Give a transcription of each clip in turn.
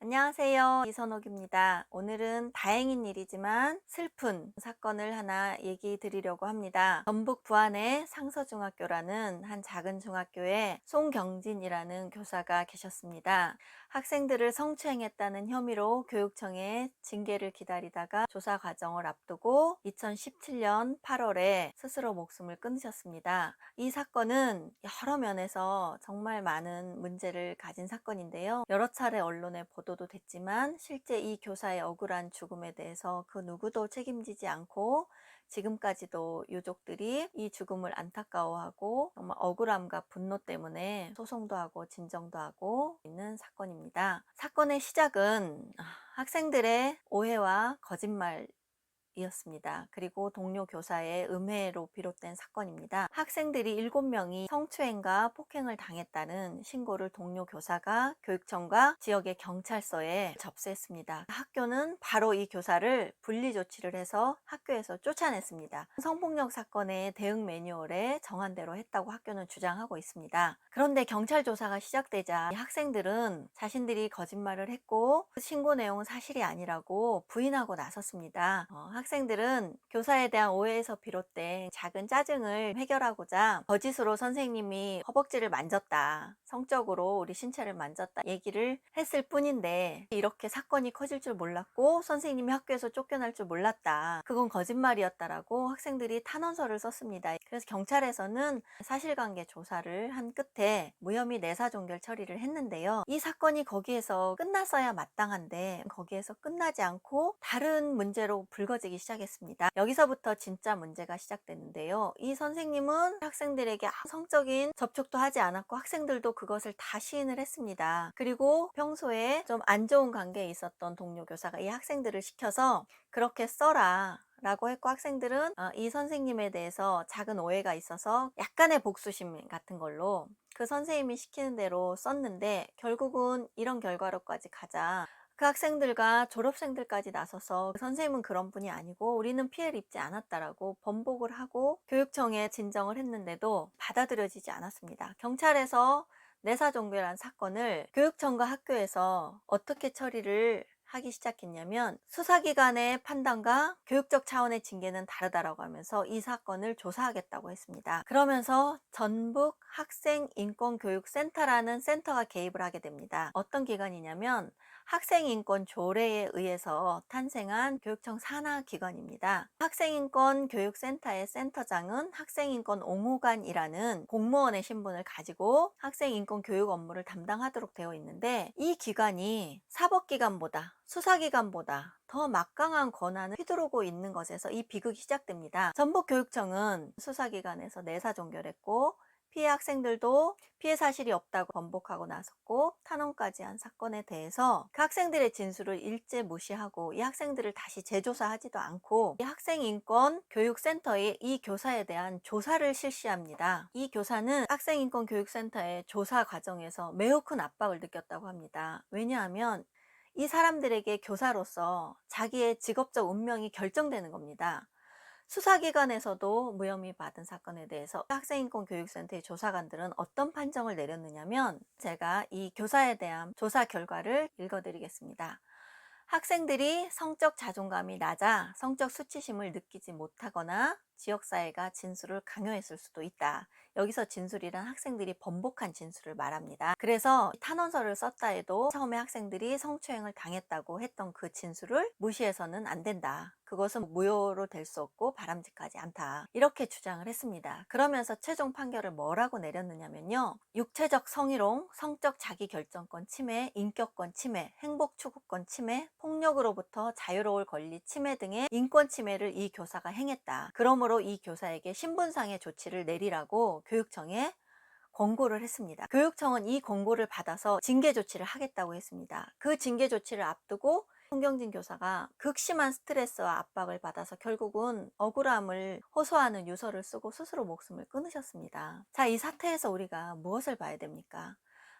안녕하세요. 이선옥입니다. 오늘은 다행인 일이지만 슬픈 사건을 하나 얘기 드리려고 합니다. 전북 부안의 상서중학교라는 한 작은 중학교에 송경진이라는 교사가 계셨습니다. 학생들을 성추행했다는 혐의로 교육청에 징계를 기다리다가 조사 과정을 앞두고 2017년 8월에 스스로 목숨을 끊으셨습니다. 이 사건은 여러 면에서 정말 많은 문제를 가진 사건인데요. 여러 차례 언론에 보도도 됐지만 실제 이 교사의 억울한 죽음에 대해서 그 누구도 책임지지 않고 지금까지도 유족들이 이 죽음을 안타까워하고 정말 억울함과 분노 때문에 소송도 하고 진정도 하고 있는 사건입니다. 사건의 시작은 학생들의 오해와 거짓말 이었습니다. 그리고 동료 교사의 음해로 비롯된 사건입니다. 학생들이 7명이 성추행과 폭행을 당했다는 신고를 동료 교사가 교육청과 지역의 경찰서에 접수했습니다. 학교는 바로 이 교사를 분리 조치를 해서 학교에서 쫓아냈습니다. 성폭력 사건의 대응 매뉴얼에 정한 대로 했다고 학교는 주장하고 있습니다. 그런데 경찰 조사가 시작되자 학생들은 자신들이 거짓말을 했고 그 신고 내용은 사실이 아니라고 부인하고 나섰습니다. 학생들은 교사에 대한 오해에서 비롯된 작은 짜증을 해결하고자 거짓으로 선생님이 허벅지를 만졌다, 성적으로 우리 신체를 만졌다 얘기를 했을 뿐인데 이렇게 사건이 커질 줄 몰랐고 선생님이 학교에서 쫓겨날 줄 몰랐다, 그건 거짓말이었다라고 학생들이 탄원서를 썼습니다. 그래서 경찰에서는 사실관계 조사를 한 끝에 무혐의 내사종결 처리를 했는데요. 이 사건이 거기에서 끝났어야 마땅한데 거기에서 끝나지 않고 다른 문제로 불거지기 시작했습니다. 여기서부터 진짜 문제가 시작됐는데요. 이 선생님은 학생들에게 성적인 접촉도 하지 않았고 학생들도 그것을 다 시인을 했습니다. 그리고 평소에 좀 안 좋은 관계에 있었던 동료 교사가 이 학생들을 시켜서 그렇게 써라 라고 했고, 학생들은 이 선생님에 대해서 작은 오해가 있어서 약간의 복수심 같은 걸로 그 선생님이 시키는 대로 썼는데 결국은 이런 결과로까지 가자 그 학생들과 졸업생들까지 나서서 선생님은 그런 분이 아니고 우리는 피해를 입지 않았다라고 번복을 하고 교육청에 진정을 했는데도 받아들여지지 않았습니다. 경찰에서 내사종결한 사건을 교육청과 학교에서 어떻게 처리를 하기 시작했냐면 수사기관의 판단과 교육적 차원의 징계는 다르다라고 하면서 이 사건을 조사하겠다고 했습니다. 그러면서 전북 학생인권교육센터라는 센터가 개입을 하게 됩니다. 어떤 기관이냐면 학생인권조례에 의해서 탄생한 교육청 산하기관입니다. 학생인권교육센터의 센터장은 학생인권 옹호관이라는 공무원의 신분을 가지고 학생인권교육 업무를 담당하도록 되어 있는데 이 기관이 사법기관보다 수사기관보다 더 막강한 권한을 휘두르고 있는 것에서 이 비극이 시작됩니다. 전북교육청은 수사기관에서 내사종결했고 피해 학생들도 피해 사실이 없다고 번복하고 나섰고 탄원까지 한 사건에 대해서 그 학생들의 진술을 일제 무시하고 이 학생들을 다시 재조사하지도 않고 이 학생인권교육센터에 이 교사에 대한 조사를 실시합니다. 이 교사는 학생인권교육센터의 조사 과정에서 매우 큰 압박을 느꼈다고 합니다. 왜냐하면 이 사람들에게 교사로서 자기의 직업적 운명이 결정되는 겁니다. 수사기관에서도 무혐의 받은 사건에 대해서 학생인권교육센터의 조사관들은 어떤 판정을 내렸느냐면, 제가 이 교사에 대한 조사 결과를 읽어드리겠습니다. 학생들이 성적 자존감이 낮아 성적 수치심을 느끼지 못하거나 지역사회가 진술을 강요했을 수도 있다. 여기서 진술이란 학생들이 번복한 진술을 말합니다. 그래서 탄원서를 썼다 해도 처음에 학생들이 성추행을 당했다고 했던 그 진술을 무시해서는 안 된다. 그것은 무효로 될 수 없고 바람직하지 않다. 이렇게 주장을 했습니다. 그러면서 최종 판결을 뭐라고 내렸느냐면요. 육체적 성희롱, 성적 자기결정권 침해, 인격권 침해, 행복추구권 침해, 폭력으로부터 자유로울 권리 침해 등의 인권 침해를 이 교사가 행했다. 그러므로 이 교사에게 신분상의 조치를 내리라고 교육청에 권고를 했습니다. 교육청은 이 권고를 받아서 징계 조치를 하겠다고 했습니다. 그 징계 조치를 앞두고 송경진 교사가 극심한 스트레스와 압박을 받아서 결국은 억울함을 호소하는 유서를 쓰고 스스로 목숨을 끊으셨습니다. 자, 이 사태에서 우리가 무엇을 봐야 됩니까?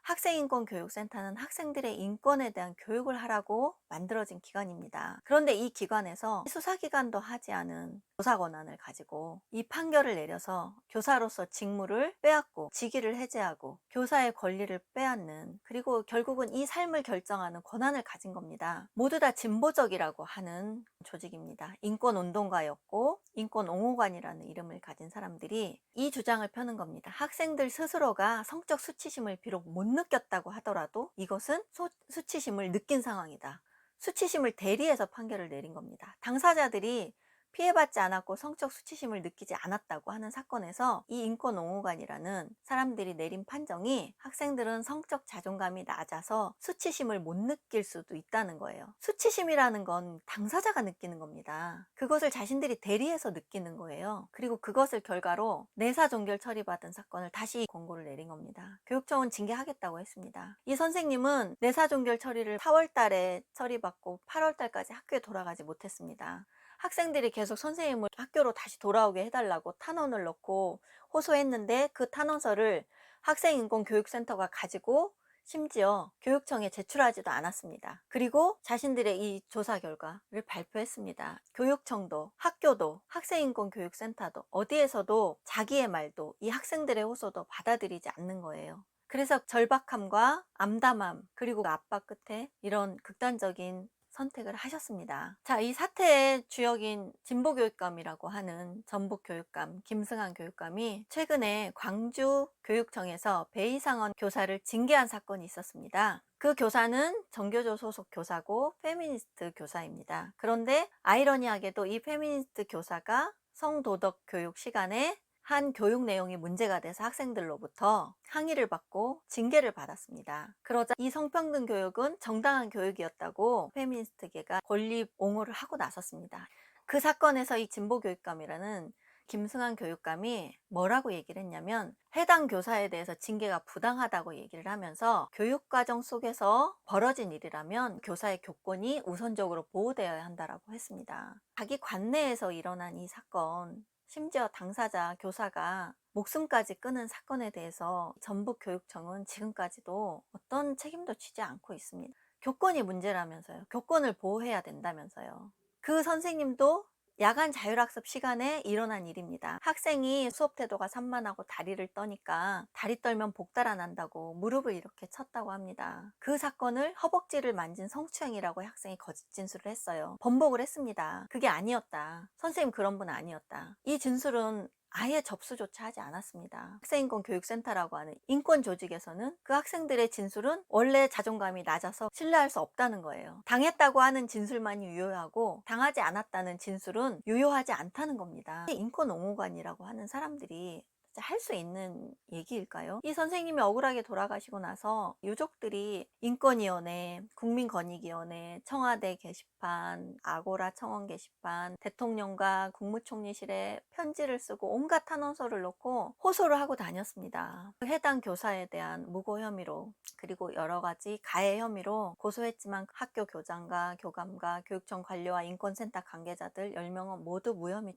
학생인권교육센터는 학생들의 인권에 대한 교육을 하라고 만들어진 기관입니다. 그런데 이 기관에서 수사기관도 하지 않은 교사 권한을 가지고 이 판결을 내려서 교사로서 직무를 빼앗고 직위를 해제하고 교사의 권리를 빼앗는, 그리고 결국은 이 삶을 결정하는 권한을 가진 겁니다. 모두 다 진보적이라고 하는 조직입니다. 인권운동가였고 인권옹호관이라는 이름을 가진 사람들이 이 주장을 펴는 겁니다. 학생들 스스로가 성적 수치심을 비록 못 느꼈다고 하더라도 이것은 수치심을 느낀 상황이다. 수치심을 대리해서 판결을 내린 겁니다. 당사자들이 피해받지 않았고 성적 수치심을 느끼지 않았다고 하는 사건에서 이 인권옹호관이라는 사람들이 내린 판정이 학생들은 성적 자존감이 낮아서 수치심을 못 느낄 수도 있다는 거예요. 수치심이라는 건 당사자가 느끼는 겁니다. 그것을 자신들이 대리해서 느끼는 거예요. 그리고 그것을 결과로 내사종결 처리받은 사건을 다시 권고를 내린 겁니다. 교육청은 징계하겠다고 했습니다. 이 선생님은 내사종결 처리를 4월 달에 처리받고 8월 달까지 학교에 돌아가지 못했습니다. 학생들이 계속 선생님을 학교로 다시 돌아오게 해달라고 탄원을 넣고 호소했는데 그 탄원서를 학생인권교육센터가 가지고 심지어 교육청에 제출하지도 않았습니다. 그리고 자신들의 이 조사 결과를 발표했습니다. 교육청도 학교도 학생인권교육센터도 어디에서도 자기의 말도 이 학생들의 호소도 받아들이지 않는 거예요. 그래서 절박함과 암담함 그리고 압박 끝에 이런 극단적인 선택을 하셨습니다. 자, 이 사태의 주역인 진보교육감이라고 하는 전북교육감 김승환 교육감이 최근에 광주교육청에서 배이상원 교사를 징계한 사건이 있었습니다. 그 교사는 정교조 소속 교사고 페미니스트 교사입니다. 그런데 아이러니하게도 이 페미니스트 교사가 성도덕 교육 시간에 한 교육 내용이 문제가 돼서 학생들로부터 항의를 받고 징계를 받았습니다. 그러자 이 성평등 교육은 정당한 교육이었다고 페미니스트계가 권리 옹호를 하고 나섰습니다. 그 사건에서 이 진보교육감이라는 김승환 교육감이 뭐라고 얘기를 했냐면 해당 교사에 대해서 징계가 부당하다고 얘기를 하면서 교육과정 속에서 벌어진 일이라면 교사의 교권이 우선적으로 보호되어야 한다고 했습니다. 자기 관내에서 일어난 이 사건, 심지어 당사자 교사가 목숨까지 끊은 사건에 대해서 전북교육청은 지금까지도 어떤 책임도 지지 않고 있습니다. 교권이 문제라면서요. 교권을 보호해야 된다면서요. 그 선생님도 야간 자율학습 시간에 일어난 일입니다. 학생이 수업 태도가 산만하고 다리를 떠니까 다리 떨면 복 달아난다고 무릎을 이렇게 쳤다고 합니다. 그 사건을 허벅지를 만진 성추행이라고 학생이 거짓 진술을 했어요. 번복을 했습니다. 그게 아니었다. 선생님 그런 분 아니었다. 이 진술은 아예 접수조차 하지 않았습니다. 학생인권교육센터라고 하는 인권 조직에서는 그 학생들의 진술은 원래 자존감이 낮아서 신뢰할 수 없다는 거예요. 당했다고 하는 진술만이 유효하고 당하지 않았다는 진술은 유효하지 않다는 겁니다. 인권옹호관이라고 하는 사람들이 할 수 있는 얘기일까요? 이 선생님이 억울하게 돌아가시고 나서 유족들이 인권위원회, 국민권익위원회, 청와대 게시판, 아고라 청원 게시판, 대통령과 국무총리실에 편지를 쓰고 온갖 탄원서를 넣고 호소를 하고 다녔습니다. 해당 교사에 대한 무고 혐의로 그리고 여러 가지 가해 혐의로 고소했지만 학교 교장과 교감과 교육청 관료와 인권센터 관계자들 10명은 모두 무혐의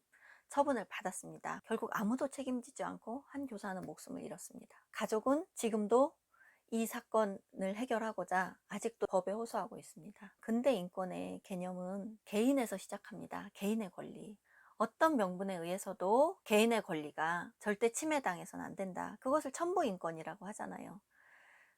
처분을 받았습니다. 결국 아무도 책임지지 않고 한 교사는 목숨을 잃었습니다. 가족은 지금도 이 사건을 해결하고자 아직도 법에 호소하고 있습니다. 근대 인권의 개념은 개인에서 시작합니다. 개인의 권리. 어떤 명분에 의해서도 개인의 권리가 절대 침해당해서는 안 된다. 그것을 천부인권이라고 하잖아요.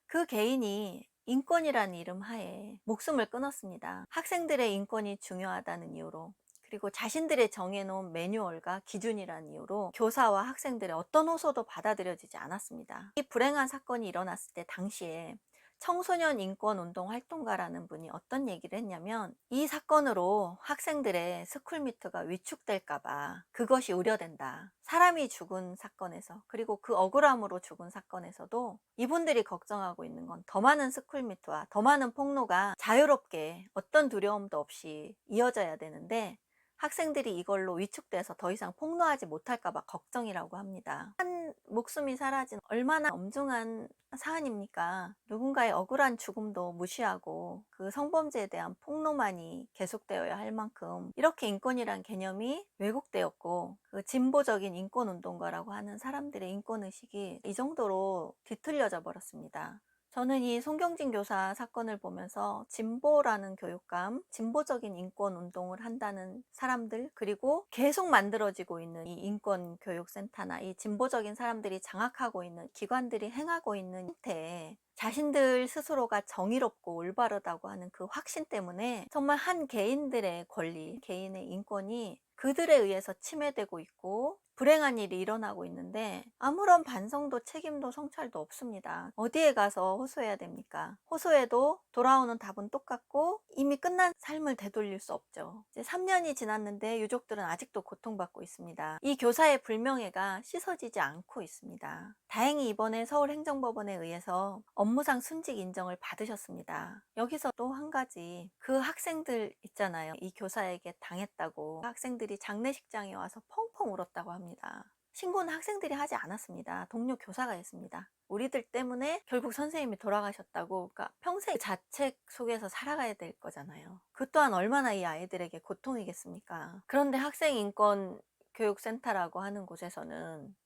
그 개인이 인권이라는 이름 하에 목숨을 끊었습니다. 학생들의 인권이 중요하다는 이유로, 그리고 자신들의 정해놓은 매뉴얼과 기준이라는 이유로 교사와 학생들의 어떤 호소도 받아들여지지 않았습니다. 이 불행한 사건이 일어났을 때 당시에 청소년 인권운동 활동가라는 분이 어떤 얘기를 했냐면 이 사건으로 학생들의 스쿨미트가 위축될까봐 그것이 우려된다. 사람이 죽은 사건에서, 그리고 그 억울함으로 죽은 사건에서도 이분들이 걱정하고 있는 건 더 많은 스쿨미트와 더 많은 폭로가 자유롭게 어떤 두려움도 없이 이어져야 되는데 학생들이 이걸로 위축돼서 더 이상 폭로하지 못할까봐 걱정이라고 합니다. 한 목숨이 사라진 얼마나 엄중한 사안입니까? 누군가의 억울한 죽음도 무시하고 그 성범죄에 대한 폭로만이 계속되어야 할 만큼 이렇게 인권이란 개념이 왜곡되었고 그 진보적인 인권운동가라고 하는 사람들의 인권의식이 이 정도로 뒤틀려져 버렸습니다. 저는 이 송경진 교사 사건을 보면서 진보라는 교육감, 진보적인 인권 운동을 한다는 사람들, 그리고 계속 만들어지고 있는 이 인권교육센터나 이 진보적인 사람들이 장악하고 있는 기관들이 행하고 있는 형태에 자신들 스스로가 정의롭고 올바르다고 하는 그 확신 때문에 정말 한 개인들의 권리, 개인의 인권이 그들에 의해서 침해되고 있고 불행한 일이 일어나고 있는데 아무런 반성도 책임도 성찰도 없습니다. 어디에 가서 호소해야 됩니까? 호소해도 돌아오는 답은 똑같고 이미 끝난 삶을 되돌릴 수 없죠. 이제 3년이 지났는데 유족들은 아직도 고통받고 있습니다. 이 교사의 불명예가 씻어지지 않고 있습니다. 다행히 이번에 서울행정법원에 의해서 업무상 순직 인정을 받으셨습니다. 여기서 또 한 가지, 그 학생들 있잖아요. 이 교사에게 당했다고 학생들이 장례식장에 와서 펑펑 울었다고 합니다. 신고는 학생들이 하지 않았습니다. 동료 교사가 했습니다. 우리들 때문에 결국 선생님이 돌아가셨다고. 그러니까 평생 자책 속에서 살아가야 될 거잖아요. 그 또한 얼마나 이 아이들에게 고통이겠습니까? 그런데 학생인권교육센터라고 하는 곳에서는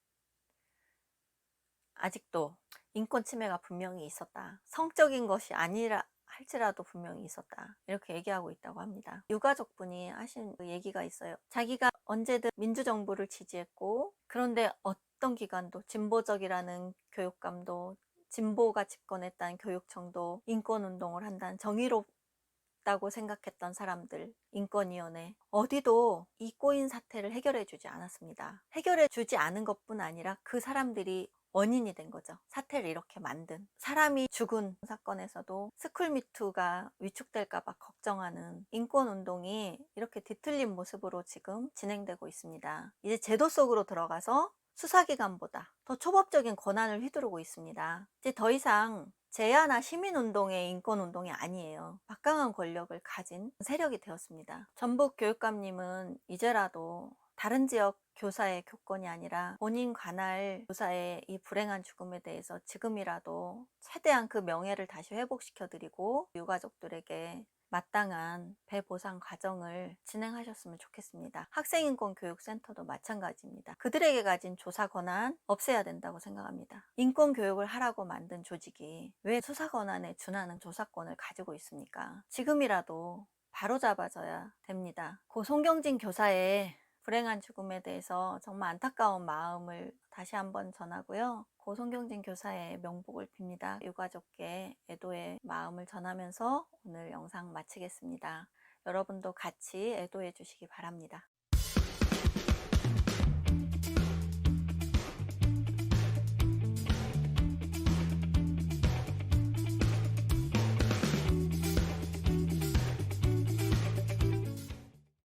아직도 인권 침해가 분명히 있었다. 성적인 것이 아니라 할지라도 분명히 있었다. 이렇게 얘기하고 있다고 합니다. 유가족분이 하신 그 얘기가 있어요. 자기가 언제든 민주정부를 지지했고, 그런데 어떤 기관도, 진보적이라는 교육감도, 진보가 집권했다는 교육청도 인권운동을 한다는 정의롭다고 생각했던 사람들, 인권위원회, 어디도 이 꼬인 사태를 해결해 주지 않았습니다. 해결해 주지 않은 것뿐 아니라 그 사람들이 원인이 된 거죠. 사태를 이렇게 만든. 사람이 죽은 사건에서도 스쿨미투가 위축될까봐 걱정하는 인권운동이 이렇게 뒤틀린 모습으로 지금 진행되고 있습니다. 이제 제도 속으로 들어가서 수사기관보다 더 초법적인 권한을 휘두르고 있습니다. 이제 더 이상 제야나 시민운동의 인권운동이 아니에요. 막강한 권력을 가진 세력이 되었습니다. 전북 교육감님은 이제라도 다른 지역 교사의 교권이 아니라 본인 관할 교사의 이 불행한 죽음에 대해서 지금이라도 최대한 그 명예를 다시 회복시켜드리고 유가족들에게 마땅한 배보상 과정을 진행하셨으면 좋겠습니다. 학생인권교육센터도 마찬가지입니다. 그들에게 가진 조사 권한 없애야 된다고 생각합니다. 인권교육을 하라고 만든 조직이 왜 수사 권한에 준하는 조사권을 가지고 있습니까? 지금이라도 바로잡아져야 됩니다. 고 송경진 교사의 불행한 죽음에 대해서 정말 안타까운 마음을 다시 한번 전하고요. 고 송경진 교사의 명복을 빕니다. 유가족께 애도의 마음을 전하면서 오늘 영상 마치겠습니다. 여러분도 같이 애도해 주시기 바랍니다.